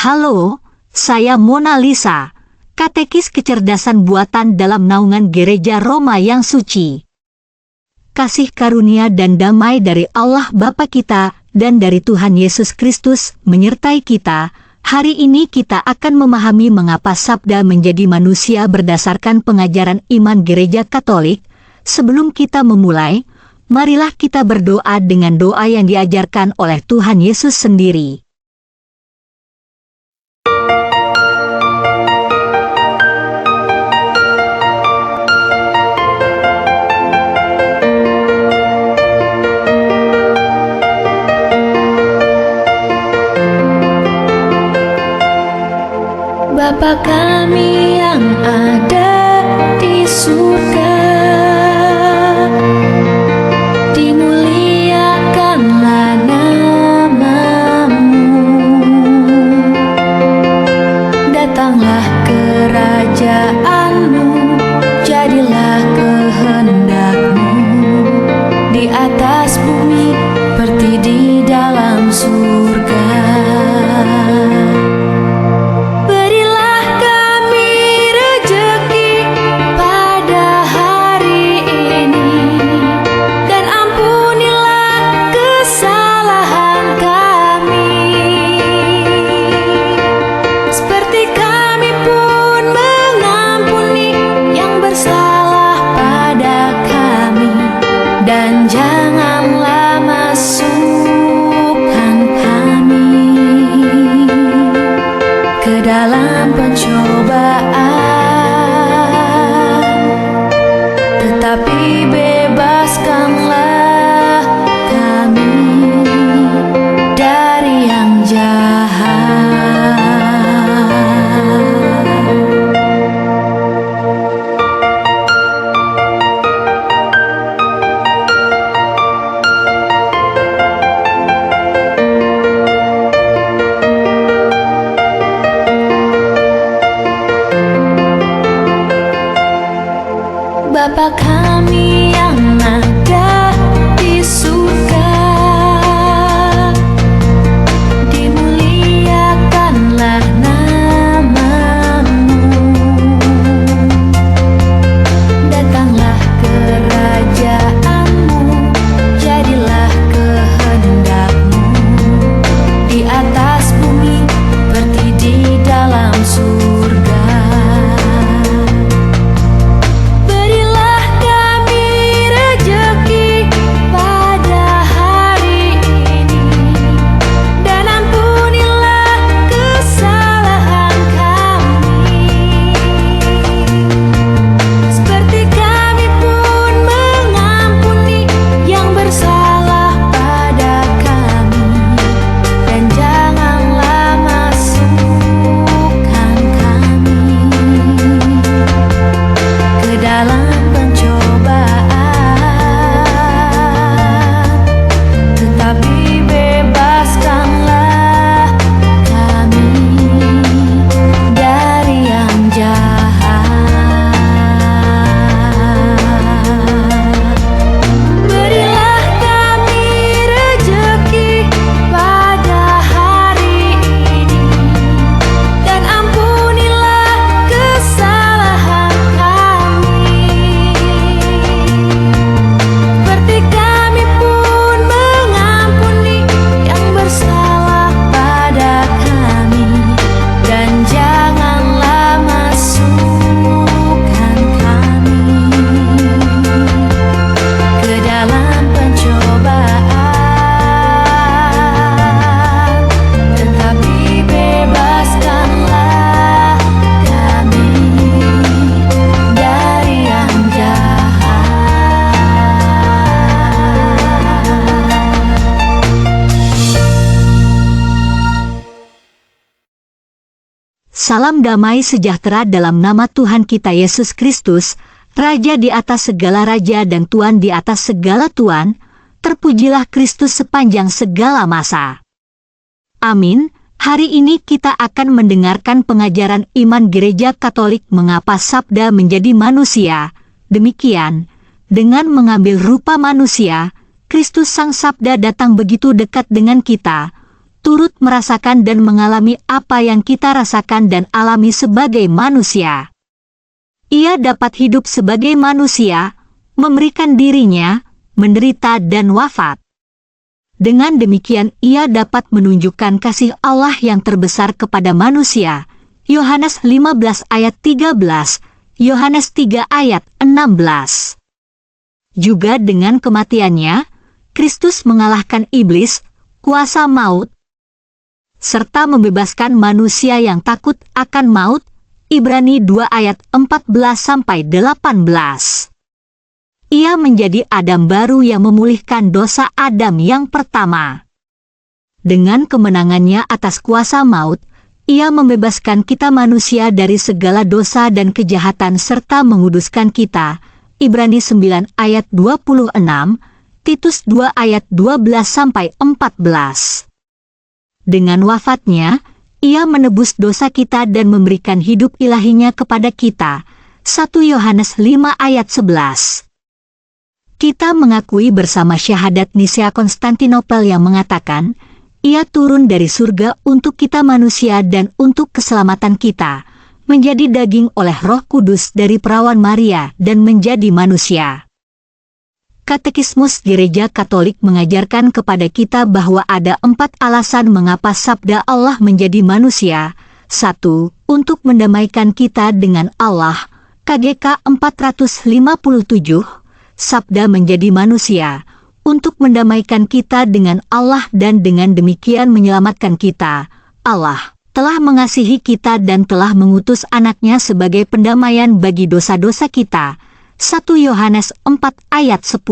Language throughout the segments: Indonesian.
Halo, saya Mona Lisa, katekis kecerdasan buatan dalam naungan Gereja Roma yang suci. Kasih karunia dan damai dari Allah Bapa kita dan dari Tuhan Yesus Kristus menyertai kita. Hari ini kita akan memahami mengapa sabda menjadi manusia berdasarkan pengajaran iman Gereja Katolik. Sebelum kita memulai, marilah kita berdoa dengan doa yang diajarkan oleh Tuhan Yesus sendiri. Bapa kami yang ada di surga, dimuliakanlah nama-Mu. Datanglah kerajaan-Mu, jadilah kehendak-Mu di atas bumi seperti di dalam surga. Tetapi bebaskanlah kami dari yang jahat. Bapa kami yang ada di surga, dimuliakanlah nama-Mu. Datanglah kerajaan-Mu, jadilah kehendak-Mu di atas bumi seperti di dalam surga. Salam damai sejahtera dalam nama Tuhan kita Yesus Kristus, Raja di atas segala raja dan Tuan di atas segala tuan. Terpujilah Kristus sepanjang segala masa. Amin. Hari ini kita akan mendengarkan pengajaran iman Gereja Katolik mengapa sabda menjadi manusia. Demikian, dengan mengambil rupa manusia, Kristus Sang Sabda datang begitu dekat dengan kita. turut merasakan dan mengalami apa yang kita rasakan dan alami sebagai manusia. Ia dapat hidup sebagai manusia, memberikan dirinya, menderita dan wafat. Dengan demikian ia dapat menunjukkan kasih Allah yang terbesar kepada manusia. Yohanes 15 ayat 13, Yohanes 3 ayat 16. Juga dengan kematiannya, Kristus mengalahkan iblis, kuasa maut, serta membebaskan manusia yang takut akan maut. Ibrani 2 ayat 14-18. Ia menjadi Adam baru yang memulihkan dosa Adam yang pertama. Dengan kemenangannya atas kuasa maut, ia membebaskan kita manusia dari segala dosa dan kejahatan serta menguduskan kita. Ibrani 9 ayat 26, Titus 2 ayat 12-14. Dengan wafatnya, ia menebus dosa kita dan memberikan hidup ilahinya kepada kita. 1 Yohanes 5 ayat 11. Kita mengakui bersama syahadat Nisea Konstantinopel yang mengatakan, ia turun dari surga untuk kita manusia dan untuk keselamatan kita, menjadi daging oleh Roh Kudus dari perawan Maria dan menjadi manusia. Katekismus Gereja Katolik mengajarkan kepada kita bahwa ada 4 alasan mengapa sabda Allah menjadi manusia. 1. Untuk mendamaikan kita dengan Allah. KGK 457. Sabda menjadi manusia untuk mendamaikan kita dengan Allah dan dengan demikian menyelamatkan kita. Allah telah mengasihi kita dan telah mengutus anaknya sebagai pendamaian bagi dosa-dosa kita. 1 Yohanes 4 ayat 10.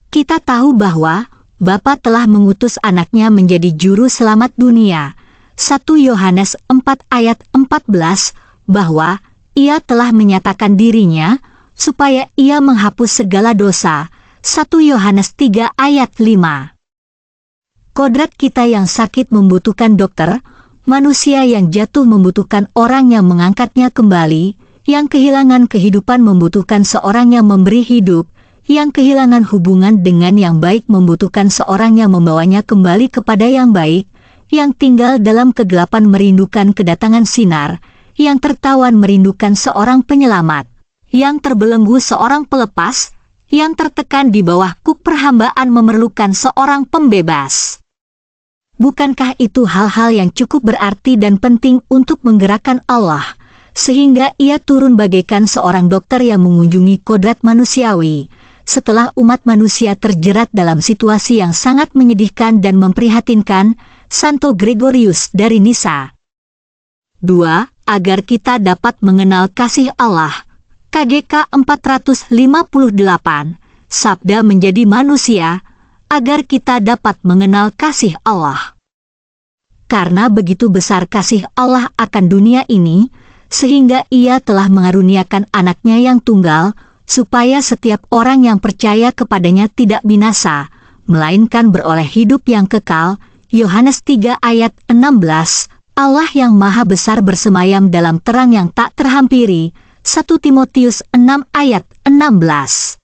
Kita tahu bahwa Bapa telah mengutus anaknya menjadi juru selamat dunia. 1 Yohanes 4 ayat 14, bahwa ia telah menyatakan dirinya supaya ia menghapus segala dosa. 1 Yohanes 3 ayat 5. Kodrat kita yang sakit membutuhkan dokter, manusia yang jatuh membutuhkan orang yang mengangkatnya kembali, yang kehilangan kehidupan membutuhkan seorang yang memberi hidup, yang kehilangan hubungan dengan yang baik membutuhkan seorang yang membawanya kembali kepada yang baik, yang tinggal dalam kegelapan merindukan kedatangan sinar, yang tertawan merindukan seorang penyelamat, yang terbelenggu seorang pelepas, yang tertekan di bawah kuk perhambaan memerlukan seorang pembebas. Bukankah itu hal-hal yang cukup berarti dan penting untuk menggerakkan Allah, sehingga ia turun bagaikan seorang dokter yang mengunjungi kodrat manusiawi, setelah umat manusia terjerat dalam situasi yang sangat menyedihkan dan memprihatinkan. Santo Gregorius dari Nisa. 2. Agar kita dapat mengenal kasih Allah. KGK 458. Sabda menjadi manusia, agar kita dapat mengenal kasih Allah. Karena begitu besar kasih Allah akan dunia ini, sehingga ia telah mengaruniakan anaknya yang tunggal, supaya setiap orang yang percaya kepadanya tidak binasa, melainkan beroleh hidup yang kekal. Yohanes 3 ayat 16, Allah yang maha besar bersemayam dalam terang yang tak terhampiri. 1 Timotius 6 ayat 16.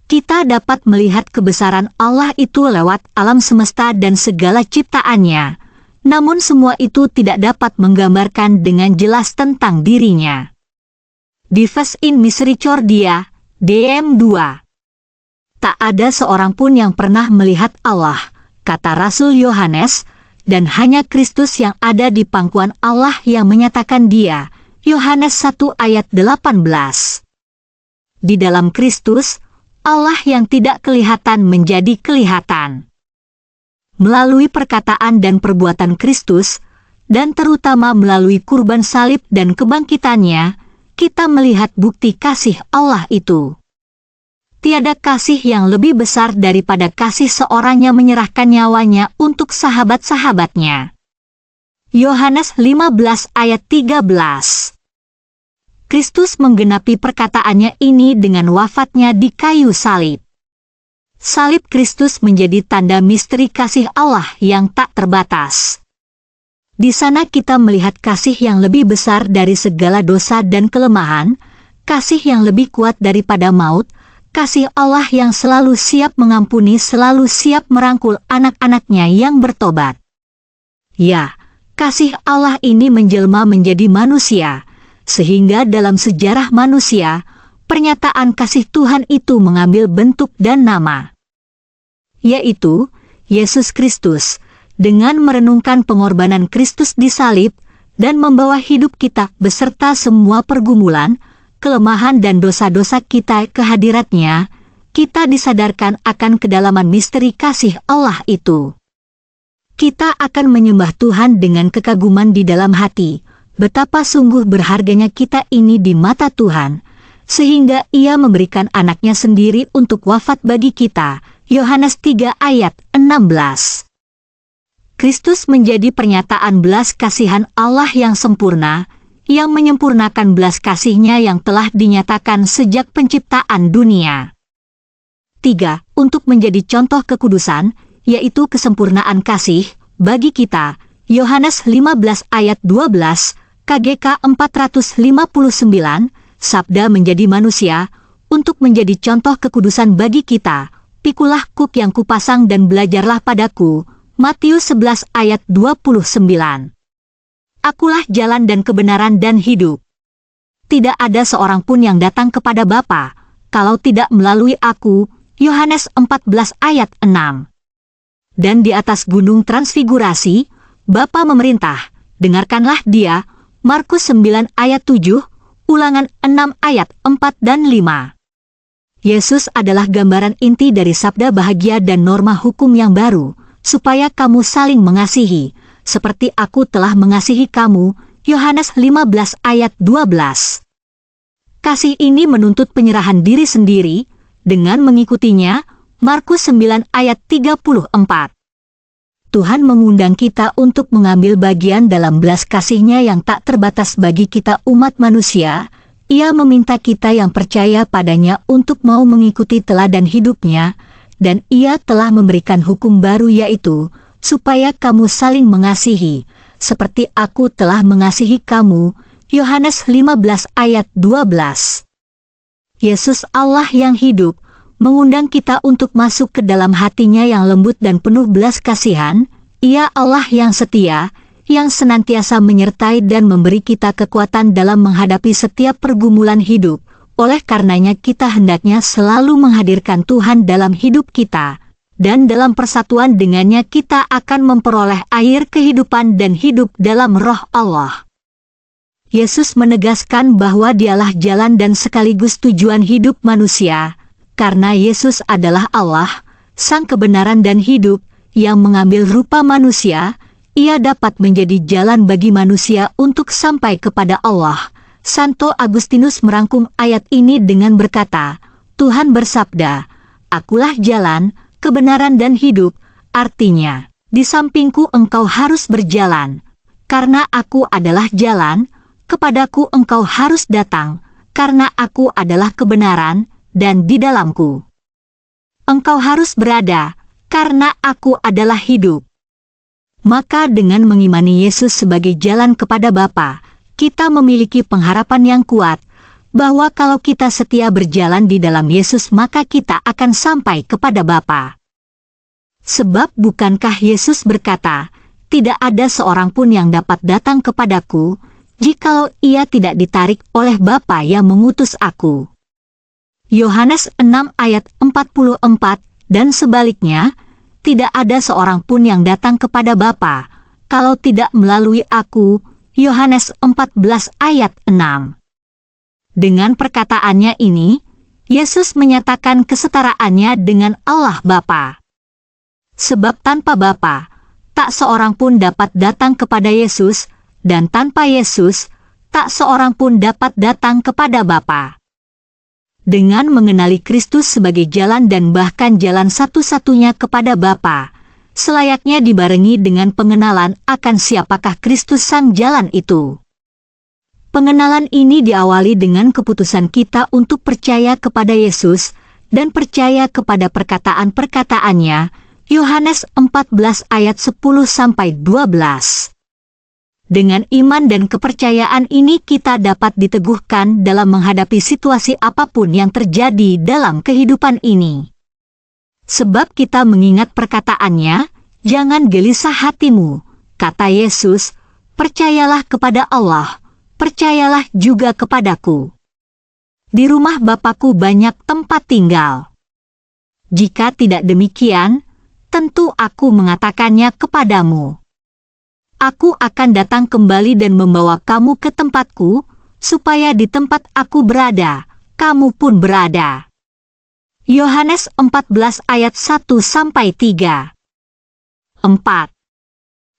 Kita dapat melihat kebesaran Allah itu lewat alam semesta dan segala ciptaannya. Namun semua itu tidak dapat menggambarkan dengan jelas tentang dirinya. Dives in Misericordia, DM 2. Tak ada seorang pun yang pernah melihat Allah, kata Rasul Yohanes, dan hanya Kristus yang ada di pangkuan Allah yang menyatakan Dia. Yohanes 1 ayat 18. Di dalam Kristus, Allah yang tidak kelihatan menjadi kelihatan. Melalui perkataan dan perbuatan Kristus, dan terutama melalui kurban salib dan kebangkitannya, kita melihat bukti kasih Allah itu. Tiada kasih yang lebih besar daripada kasih seorang yang menyerahkan nyawanya untuk sahabat-sahabatnya. Yohanes 15 ayat 13. Kristus menggenapi perkataannya ini dengan wafatnya di kayu salib. Salib Kristus menjadi tanda misteri kasih Allah yang tak terbatas. Di sana kita melihat kasih yang lebih besar dari segala dosa dan kelemahan, kasih yang lebih kuat daripada maut, kasih Allah yang selalu siap mengampuni, selalu siap merangkul anak-anaknya yang bertobat. Ya, kasih Allah ini menjelma menjadi manusia, sehingga dalam sejarah manusia, pernyataan kasih Tuhan itu mengambil bentuk dan nama, yaitu Yesus Kristus. Dengan merenungkan pengorbanan Kristus di salib dan membawa hidup kita beserta semua pergumulan, kelemahan dan dosa-dosa kita ke hadirat-Nya, kita disadarkan akan kedalaman misteri kasih Allah itu. Kita akan menyembah Tuhan dengan kekaguman di dalam hati, betapa sungguh berharganya kita ini di mata Tuhan, sehingga Ia memberikan anaknya sendiri untuk wafat bagi kita. Yohanes 3 ayat 16. Kristus menjadi pernyataan belas kasihan Allah yang sempurna, yang menyempurnakan belas kasih-Nya yang telah dinyatakan sejak penciptaan dunia. 3. Untuk menjadi contoh kekudusan, yaitu kesempurnaan kasih, bagi kita. Yohanes 15 ayat 12, KGK 459, Sabda menjadi manusia, untuk menjadi contoh kekudusan bagi kita. Pikulah kuk yang kupasang dan belajarlah padaku. Matius 11 ayat 29. Akulah jalan dan kebenaran dan hidup. Tidak ada seorang pun yang datang kepada Bapa, kalau tidak melalui aku. Yohanes 14 ayat 6. Dan di atas gunung transfigurasi, Bapa memerintah, dengarkanlah Dia. Markus 9 ayat 7, Ulangan 6 ayat 4 dan 5. Yesus adalah gambaran inti dari sabda bahagia dan norma hukum yang baru, supaya kamu saling mengasihi, seperti aku telah mengasihi kamu. Yohanes 15 ayat 12. Kasih ini menuntut penyerahan diri sendiri, dengan mengikutinya. Markus 9 ayat 34. Tuhan mengundang kita untuk mengambil bagian dalam belas kasih-Nya yang tak terbatas bagi kita umat manusia. Ia meminta kita yang percaya padanya untuk mau mengikuti teladan hidup-Nya, dan Ia telah memberikan hukum baru, yaitu, supaya kamu saling mengasihi, seperti aku telah mengasihi kamu. Yohanes 15 ayat 12. Yesus Allah yang hidup, mengundang kita untuk masuk ke dalam hati-Nya yang lembut dan penuh belas kasihan. Ia Allah yang setia, yang senantiasa menyertai dan memberi kita kekuatan dalam menghadapi setiap pergumulan hidup. Oleh karenanya kita hendaknya selalu menghadirkan Tuhan dalam hidup kita, dan dalam persatuan dengannya kita akan memperoleh air kehidupan dan hidup dalam roh Allah. Yesus menegaskan bahwa Dialah jalan dan sekaligus tujuan hidup manusia, karena Yesus adalah Allah, Sang kebenaran dan hidup, yang mengambil rupa manusia. Ia dapat menjadi jalan bagi manusia untuk sampai kepada Allah. Santo Agustinus merangkum ayat ini dengan berkata, Tuhan bersabda, Akulah jalan, kebenaran dan hidup. Artinya, di sampingku engkau harus berjalan, karena aku adalah jalan. Kepadaku engkau harus datang, karena aku adalah kebenaran, dan di dalamku engkau harus berada, karena aku adalah hidup. Maka dengan mengimani Yesus sebagai jalan kepada Bapa, kita memiliki pengharapan yang kuat, bahwa kalau kita setia berjalan di dalam Yesus maka kita akan sampai kepada Bapa. Sebab bukankah Yesus berkata, tidak ada seorang pun yang dapat datang kepadaku, jikalau ia tidak ditarik oleh Bapa yang mengutus aku. Yohanes 6 ayat 44, dan sebaliknya, tidak ada seorang pun yang datang kepada Bapa, kalau tidak melalui aku. Yohanes 14 ayat 6. Dengan perkataannya ini, Yesus menyatakan kesetaraannya dengan Allah Bapa. Sebab tanpa Bapa, tak seorang pun dapat datang kepada Yesus, dan tanpa Yesus, tak seorang pun dapat datang kepada Bapa. Dengan mengenali Kristus sebagai jalan dan bahkan jalan satu-satunya kepada Bapa, selayaknya dibarengi dengan pengenalan akan siapakah Kristus sang jalan itu. Pengenalan ini diawali dengan keputusan kita untuk percaya kepada Yesus dan percaya kepada perkataan-perkataannya. Yohanes 14 ayat 10-12. Dengan iman dan kepercayaan ini kita dapat diteguhkan dalam menghadapi situasi apapun yang terjadi dalam kehidupan ini. Sebab kita mengingat perkataannya, "Jangan gelisah hatimu," kata Yesus, "percayalah kepada Allah, percayalah juga kepadaku. Di rumah Bapakku banyak tempat tinggal. Jika tidak demikian, tentu aku mengatakannya kepadamu. Aku akan datang kembali dan membawa kamu ke tempatku, supaya di tempat aku berada, kamu pun berada." Yohanes 14 ayat 1-3. 4.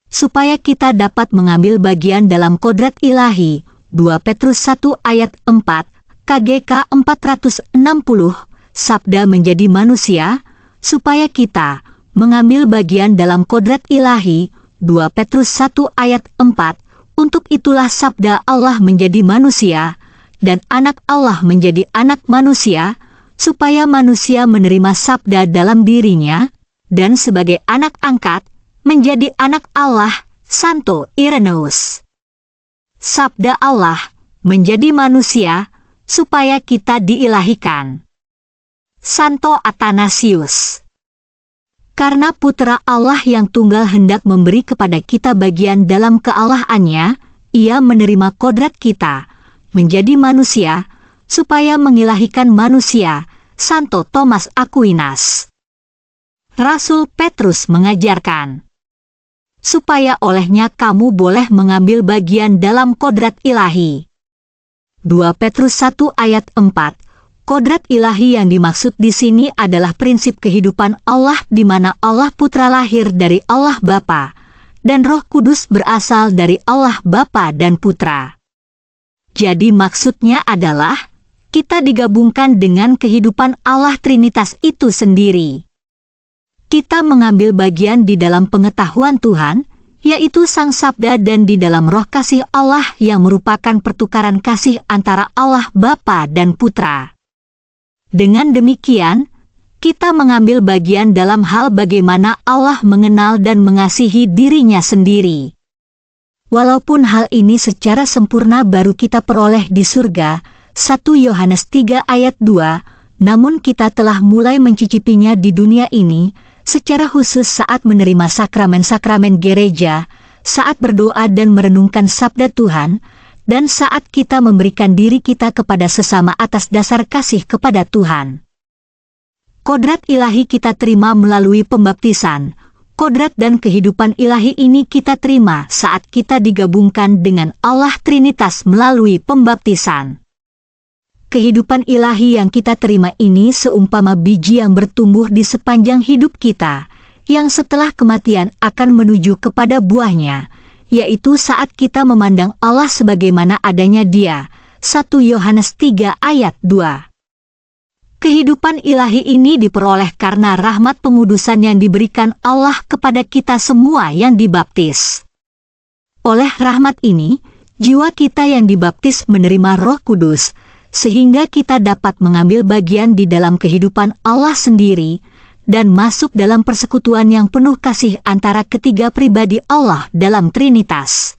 Supaya kita dapat mengambil bagian dalam kodrat ilahi, 2 Petrus 1 ayat 4, KGK 460, sabda menjadi manusia, supaya kita mengambil bagian dalam kodrat ilahi, 2 Petrus 1 ayat 4, untuk itulah sabda Allah menjadi manusia, dan anak Allah menjadi anak manusia, supaya manusia menerima sabda dalam dirinya, dan sebagai anak angkat, menjadi anak Allah. Santo Irenaeus. Sabda Allah menjadi manusia, supaya kita diilahikan. Santo Athanasius. Karena putra Allah yang tunggal hendak memberi kepada kita bagian dalam keallahannya, ia menerima kodrat kita, menjadi manusia, supaya mengilahikan manusia. Santo Thomas Aquinas. Rasul Petrus mengajarkan, supaya olehnya kamu boleh mengambil bagian dalam kodrat ilahi. 2 Petrus 1 ayat 4. Kodrat ilahi yang dimaksud di sini adalah prinsip kehidupan Allah di mana Allah Putra lahir dari Allah Bapa, dan Roh Kudus berasal dari Allah Bapa dan Putra. Jadi maksudnya adalah, kita digabungkan dengan kehidupan Allah Trinitas itu sendiri. Kita mengambil bagian di dalam pengetahuan Tuhan, yaitu Sang Sabda, dan di dalam roh kasih Allah yang merupakan pertukaran kasih antara Allah Bapa dan Putra. Dengan demikian, kita mengambil bagian dalam hal bagaimana Allah mengenal dan mengasihi dirinya sendiri. Walaupun hal ini secara sempurna baru kita peroleh di surga, 1 Yohanes 3 ayat 2, namun kita telah mulai mencicipinya di dunia ini, secara khusus saat menerima sakramen-sakramen gereja, saat berdoa dan merenungkan sabda Tuhan, dan saat kita memberikan diri kita kepada sesama atas dasar kasih kepada Tuhan. Kodrat ilahi kita terima melalui pembaptisan. Kodrat dan kehidupan ilahi ini kita terima saat kita digabungkan dengan Allah Trinitas melalui pembaptisan. Kehidupan ilahi yang kita terima ini seumpama biji yang bertumbuh di sepanjang hidup kita, yang setelah kematian akan menuju kepada buahnya, yaitu saat kita memandang Allah sebagaimana adanya Dia. 1 Yohanes 3 ayat 2. Kehidupan ilahi ini diperoleh karena rahmat pengudusan yang diberikan Allah kepada kita semua yang dibaptis. Oleh rahmat ini, jiwa kita yang dibaptis menerima Roh Kudus, sehingga kita dapat mengambil bagian di dalam kehidupan Allah sendiri, dan masuk dalam persekutuan yang penuh kasih antara ketiga pribadi Allah dalam Trinitas.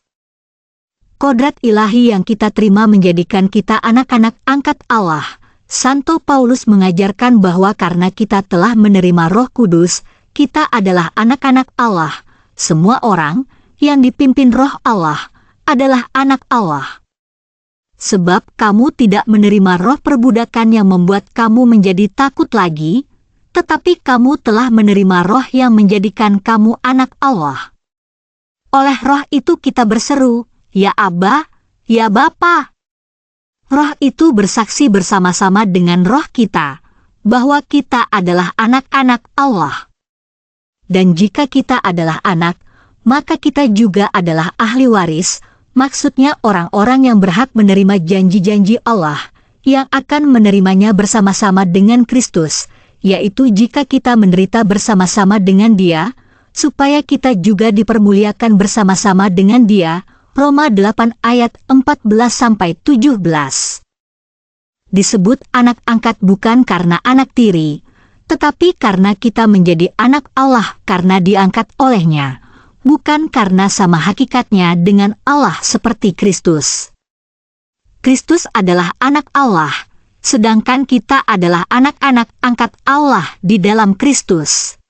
Kodrat ilahi yang kita terima menjadikan kita anak-anak angkat Allah. Santo Paulus mengajarkan bahwa karena kita telah menerima Roh Kudus, kita adalah anak-anak Allah. Semua orang yang dipimpin Roh Allah adalah anak Allah. Sebab kamu tidak menerima roh perbudakan yang membuat kamu menjadi takut lagi, tetapi kamu telah menerima roh yang menjadikan kamu anak Allah. Oleh roh itu kita berseru, "Ya Aba, ya Bapa." Roh itu bersaksi bersama-sama dengan roh kita, bahwa kita adalah anak-anak Allah. Dan jika kita adalah anak, maka kita juga adalah ahli waris, maksudnya orang-orang yang berhak menerima janji-janji Allah, yang akan menerimanya bersama-sama dengan Kristus, yaitu jika kita menderita bersama-sama dengan Dia, supaya kita juga dipermuliakan bersama-sama dengan Dia. Roma 8 ayat 14-17. Disebut anak angkat bukan karena anak tiri, tetapi karena kita menjadi anak Allah karena diangkat olehnya. bukan karena sama hakikatnya dengan Allah seperti Kristus. Kristus adalah anak Allah, sedangkan kita adalah anak-anak angkat Allah di dalam Kristus.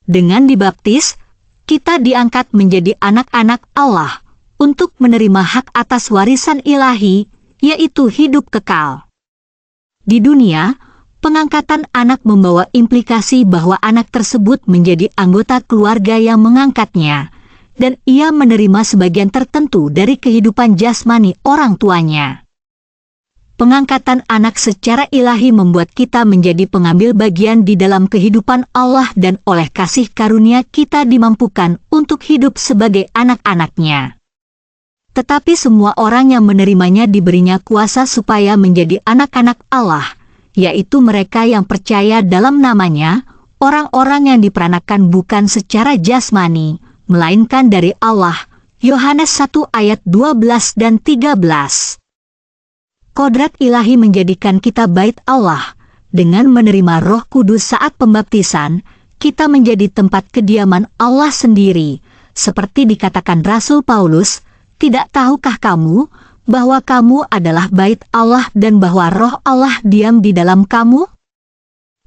Dengan dibaptis, kita diangkat menjadi anak-anak Allah untuk menerima hak atas warisan ilahi, yaitu hidup kekal. Di dunia, pengangkatan anak membawa implikasi bahwa anak tersebut menjadi anggota keluarga yang mengangkatnya, dan ia menerima sebagian tertentu dari kehidupan jasmani orang tuanya. Pengangkatan anak secara ilahi membuat kita menjadi pengambil bagian di dalam kehidupan Allah dan oleh kasih karunia kita dimampukan untuk hidup sebagai anak-anaknya. Tetapi semua orang yang menerimanya diberinya kuasa supaya menjadi anak-anak Allah, yaitu mereka yang percaya dalam namanya, orang-orang yang diperanakan bukan secara jasmani, melainkan dari Allah. Yohanes 1 ayat 12 dan 13. Kodrat ilahi menjadikan kita bait Allah. Dengan menerima Roh Kudus saat pembaptisan, kita menjadi tempat kediaman Allah sendiri. Seperti dikatakan Rasul Paulus, "Tidak tahukah kamu bahwa kamu adalah bait Allah dan bahwa Roh Allah diam di dalam kamu?"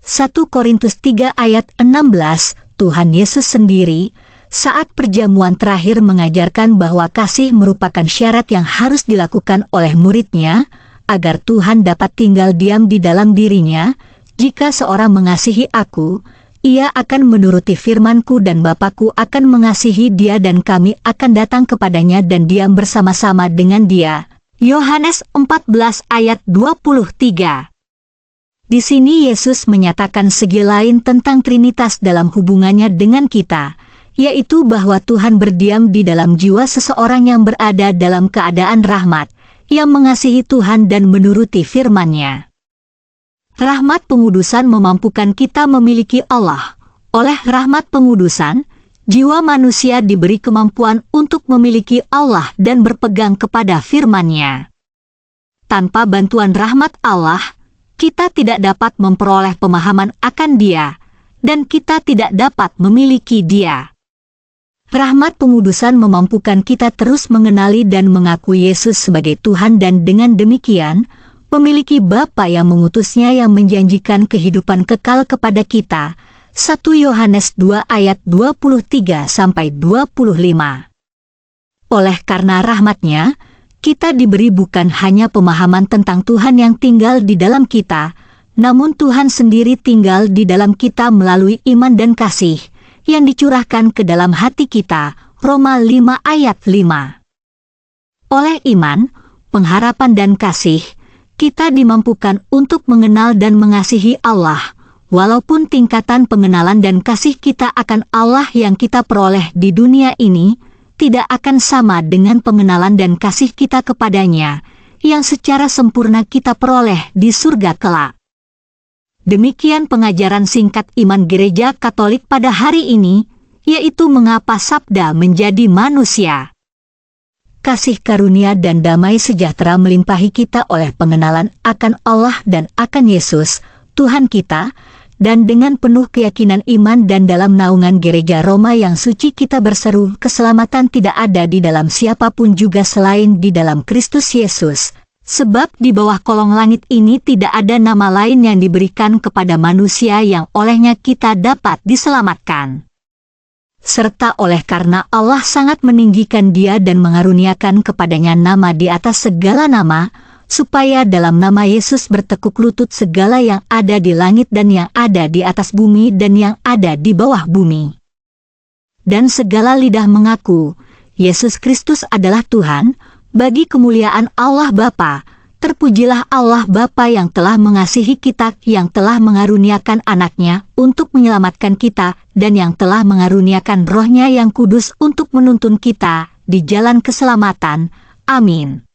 1 Korintus 3 ayat 16. Tuhan Yesus sendiri saat perjamuan terakhir mengajarkan bahwa kasih merupakan syarat yang harus dilakukan oleh muridnya agar Tuhan dapat tinggal diam di dalam dirinya. "Jika seorang mengasihi aku, ia akan menuruti firman-Ku dan Bapa-Ku akan mengasihi dia dan kami akan datang kepadanya dan diam bersama-sama dengan dia." Yohanes 14 ayat 23. Di sini Yesus menyatakan segi lain tentang Trinitas dalam hubungannya dengan kita, yaitu bahwa Tuhan berdiam di dalam jiwa seseorang yang berada dalam keadaan rahmat, yang mengasihi Tuhan dan menuruti firman-Nya. Rahmat pengudusan memampukan kita memiliki Allah. Oleh rahmat pengudusan, jiwa manusia diberi kemampuan untuk memiliki Allah dan berpegang kepada firman-Nya. Tanpa bantuan rahmat Allah, kita tidak dapat memperoleh pemahaman akan Dia, dan kita tidak dapat memiliki Dia. Rahmat pengudusan memampukan kita terus mengenali dan mengakui Yesus sebagai Tuhan dan dengan demikian, memiliki Bapa yang mengutusnya yang menjanjikan kehidupan kekal kepada kita. 1 Yohanes 2 ayat 23-25. Oleh karena rahmat-Nya, kita diberi bukan hanya pemahaman tentang Tuhan yang tinggal di dalam kita, namun Tuhan sendiri tinggal di dalam kita melalui iman dan kasih yang dicurahkan ke dalam hati kita. Roma 5 ayat 5. Oleh iman, pengharapan dan kasih, kita dimampukan untuk mengenal dan mengasihi Allah, walaupun tingkatan pengenalan dan kasih kita akan Allah yang kita peroleh di dunia ini tidak akan sama dengan pengenalan dan kasih kita kepadanya, yang secara sempurna kita peroleh di surga kelak. Demikian pengajaran singkat iman Gereja Katolik pada hari ini, yaitu mengapa sabda menjadi manusia. Kasih karunia dan damai sejahtera melimpahi kita oleh pengenalan akan Allah dan akan Yesus, Tuhan kita, dan dengan penuh keyakinan iman dan dalam naungan Gereja Roma yang suci kita berseru, keselamatan tidak ada di dalam siapapun juga selain di dalam Kristus Yesus. Sebab di bawah kolong langit ini tidak ada nama lain yang diberikan kepada manusia yang olehnya kita dapat diselamatkan. Serta oleh karena Allah sangat meninggikan Dia dan mengaruniakan kepadanya nama di atas segala nama, supaya dalam nama Yesus bertekuk lutut segala yang ada di langit dan yang ada di atas bumi dan yang ada di bawah bumi. Dan segala lidah mengaku, Yesus Kristus adalah Tuhan, bagi kemuliaan Allah Bapa. Terpujilah Allah Bapa yang telah mengasihi kita, yang telah mengaruniakan anaknya untuk menyelamatkan kita, dan yang telah mengaruniakan Roh-Nya yang kudus untuk menuntun kita di jalan keselamatan. Amin.